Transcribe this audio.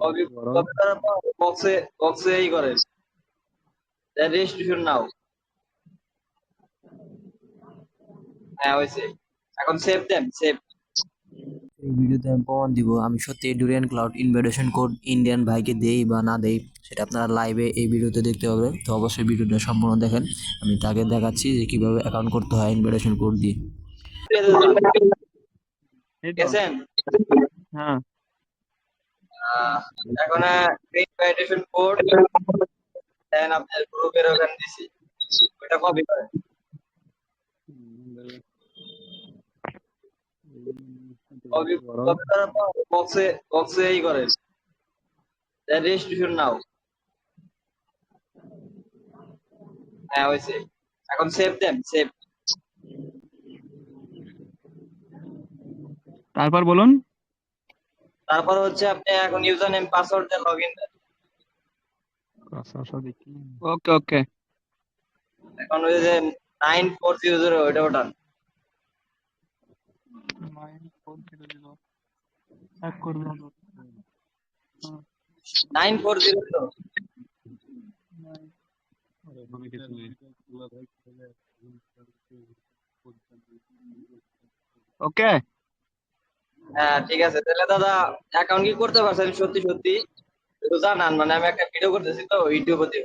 Copy করো। Copy করার পর বক্সে বক্সে এই করেন, রেজিস্ট্রেশন নাও। হ্যাঁ হয়েছে, এখন সেভ দেন, সেভ। এই ভিডিওতে আমি প্রমাণ দিব আমি সত্যি durian cloud invitation code Indian ভাইকে দেই বা না দেই, সেটা আপনারা লাইভে এই ভিডিওতে দেখতে হবে। তো অবশ্যই ভিডিওটা সম্পূর্ণ দেখেন, আমি তাকে দেখাচ্ছি যে কিভাবে অ্যাকাউন্ট করতে হয় ইনভাইটেশন কোড দিয়ে। পেজে যান, এই তো। গেছেন। হ্যাঁ। আহ, এখন ইনভাইটেশন কোড দেন, আপনার গ্রুপের ওখানে দিছি, ওটা কপি করেন। কপি করো। কপি করার পর বক্সে বক্সে এই করেন, রেজিস্ট্রেশন নাও। হ্যাঁ হয়েছে, এখন সেভ দেন, সেভ। তারপর বলুন। তারপর হচ্ছে আপনি এখন ইউজার নেম পাসওয়ার্ড দিয়ে লগ ইন দেন। ওকে ওকে। এখন ওই যে 9400 ওইটা ওঠান। এক করবো। 9400। ওকে। হ্যাঁ ঠিক আছে, তাহলে দাদা অ্যাকাউন্ট কি করতে পারছেন সত্যি সত্যি? একটু জানান, মানে আমি একটা ভিডিও করতেছি তো ইউটিউবে।